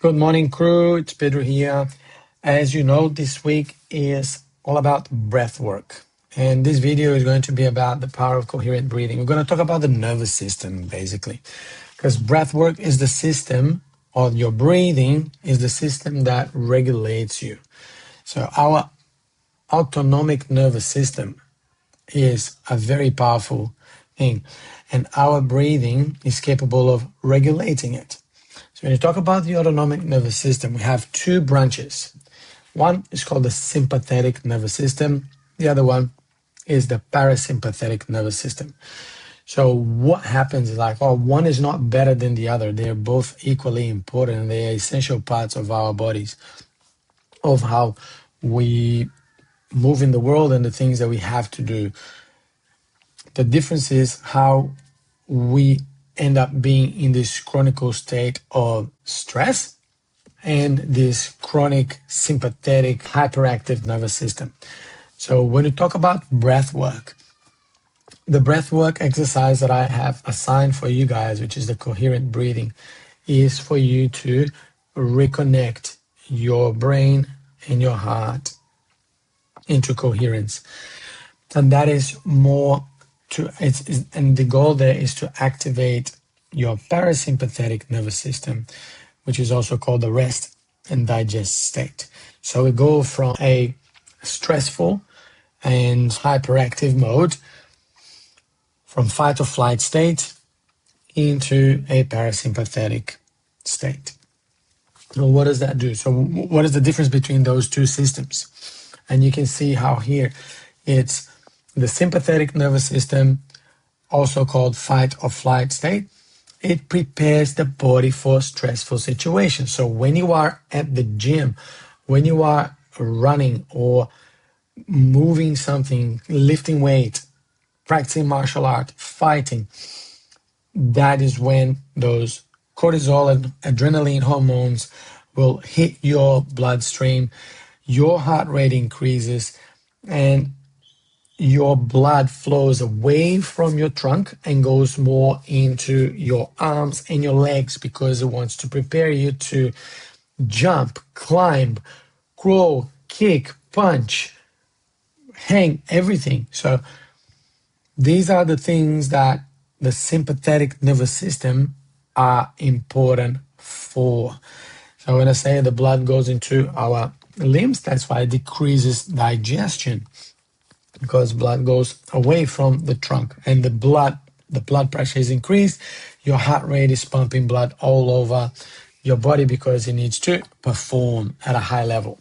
Good morning, crew. It's Pedro here. As you know, this week is all about breath work. And this video is going to be about the power of coherent breathing. We're going to talk about the nervous system, basically, because breath work is the system, or your breathing is the system that regulates you. So our autonomic nervous system is a very powerful thing, and our breathing is capable of regulating it. So when you talk about the autonomic nervous system, we have two branches. One is called the sympathetic nervous system. The other one is the parasympathetic nervous system. So what happens is one is not better than the other. They're both equally important. They are essential parts of our bodies, of how we move in the world and the things that we have to do. The difference is how we end up being in this chronic state of stress and this chronic sympathetic hyperactive nervous system. So when you talk about breath work, the breath work exercise that I have assigned for you guys, which is the coherent breathing, is for you to reconnect your brain and your heart into coherence. And that is more and the goal there is to activate your parasympathetic nervous system, which is also called the rest and digest state. So we go from a stressful and hyperactive mode, from fight or flight state, into a parasympathetic state. So what does that do? So what is the difference between those two systems? And you can see how here it's the sympathetic nervous system, also called fight or flight state. It prepares the body for stressful situations. So when you are at the gym, when you are running or moving something, lifting weight, practicing martial art, fighting, that is when those cortisol and adrenaline hormones will hit your bloodstream, your heart rate increases, and your blood flows away from your trunk and goes more into your arms and your legs, because it wants to prepare you to jump, climb, crawl, kick, punch, hang, everything. So these are the things that the sympathetic nervous system are important for. So when I say the blood goes into our limbs, that's why it decreases digestion, because blood goes away from the trunk and the blood pressure is increased. Your heart rate is pumping blood all over your body because it needs to perform at a high level.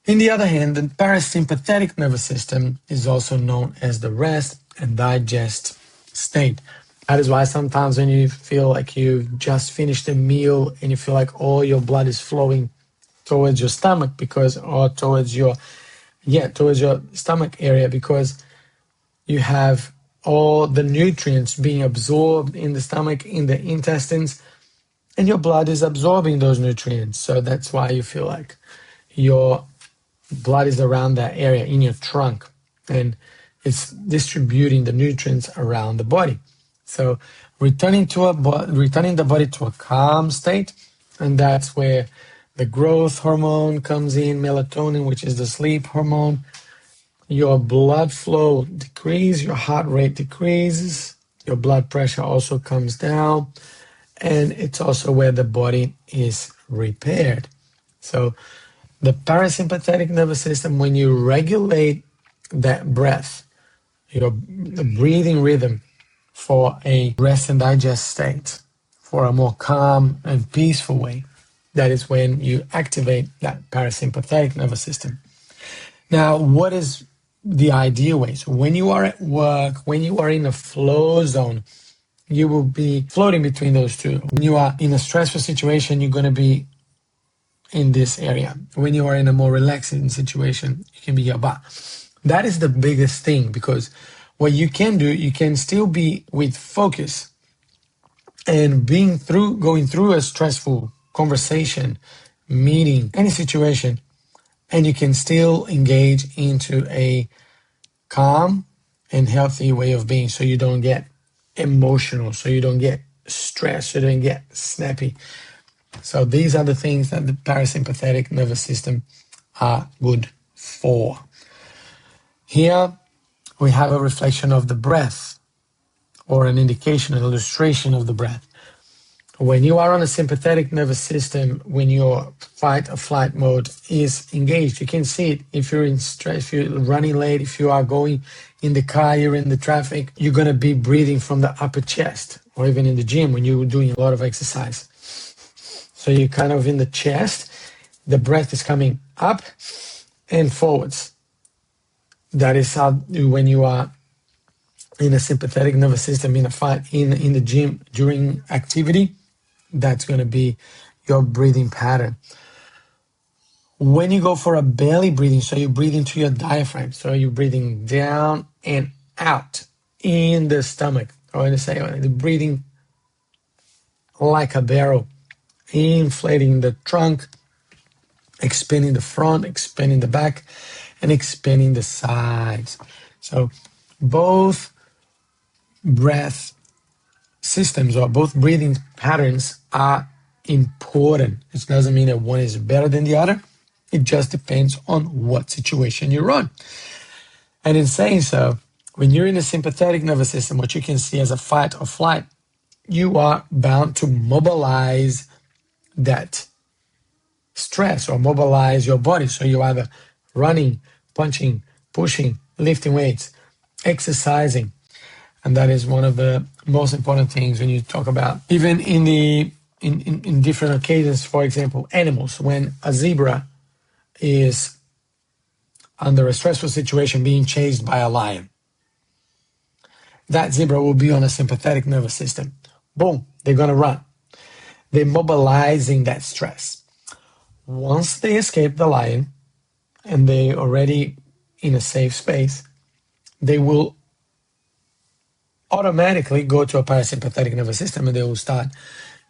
On the other hand, the parasympathetic nervous system is also known as the rest and digest state. That is why sometimes when you feel like you've just finished a meal and you feel like all your blood is flowing towards your stomach or towards your stomach area, because you have all the nutrients being absorbed in the stomach, in the intestines, and your blood is absorbing those nutrients. So that's why you feel like your blood is around that area in your trunk, and it's distributing the nutrients around the body. So returning the body to a calm state, and that's where the growth hormone comes in, melatonin, which is the sleep hormone. Your blood flow decreases, your heart rate decreases, your blood pressure also comes down, and it's also where the body is repaired. So the parasympathetic nervous system, when you regulate that breath, the breathing rhythm for a rest and digest state, for a more calm and peaceful way, that is when you activate that parasympathetic nervous system. Now, what is the ideal way? So when you are at work, when you are in a flow zone, you will be floating between those two. When you are in a stressful situation, you're going to be in this area. When you are in a more relaxing situation, you can be above. That is the biggest thing, because what you can do, you can still be with focus and going through a stressful conversation, meeting, any situation, and you can still engage into a calm and healthy way of being, so you don't get emotional, so you don't get stressed, so you don't get snappy. So these are the things that the parasympathetic nervous system are good for. Here we have a reflection of the breath, or an indication, an illustration of the breath. When you are on a sympathetic nervous system, when your fight or flight mode is engaged, you can see it. If you're in stress, if you're running late, if you are going in the car, you're in the traffic, you're going to be breathing from the upper chest, or even in the gym when you're doing a lot of exercise. So you're kind of in the chest, the breath is coming up and forwards. That is how, when you are in a sympathetic nervous system, in a fight, in the gym, during activity, that's going to be your breathing pattern. When you go for a belly breathing, so you breathe into your diaphragm, so you're breathing down and out in the stomach, or in the same, breathing like a barrel, inflating the trunk, expanding the front, expanding the back, and expanding the sides. So both breath systems, or both breathing patterns, are important. It doesn't mean that one is better than the other. It just depends on what situation you're on. And in saying so, when you're in a sympathetic nervous system, what you can see as a fight or flight, you are bound to mobilize that stress or mobilize your body. So you're either running, punching, pushing, lifting weights, exercising. And that is one of the most important things when you talk about, even in different occasions. For example, animals, when a zebra is under a stressful situation being chased by a lion, that zebra will be on a sympathetic nervous system. Boom, they're going to run. They're mobilizing that stress. Once they escape the lion and they already in a safe space, they will automatically go to a parasympathetic nervous system, and they will start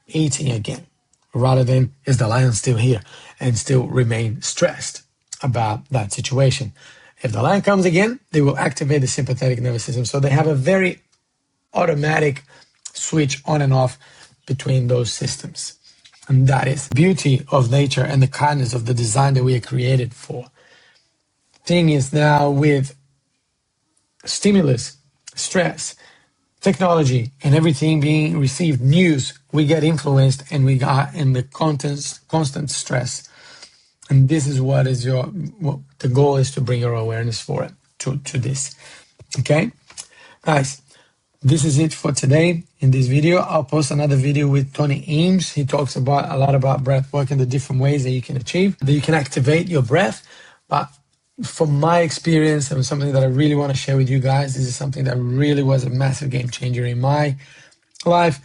eating again, rather than is the lion still here, and still remain stressed about that situation. If the lion comes again, they will activate the sympathetic nervous system. So they have a very automatic switch on and off between those systems. And that is the beauty of nature and the kindness of the design that we are created for. Thing is, now with stimulus, stress, technology, and everything being received, news, we get influenced, and we got in the constant stress. And this is what the goal is, to bring your awareness for it to this. Okay, guys, this is it for today. In this video, I'll post another video with Tony Eames. He talks about a lot about breath work and the different ways that you can achieve, that you can activate your breath. But from my experience, and something that I really want to share with you guys, this is something that really was a massive game changer in my life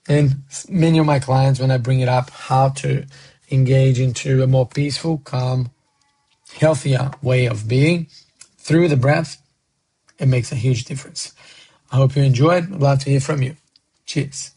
and many of my clients when I bring it up, how to engage into a more peaceful, calm, healthier way of being through the breath. It makes a huge difference. I hope you enjoyed. I'd love to hear from you. Cheers.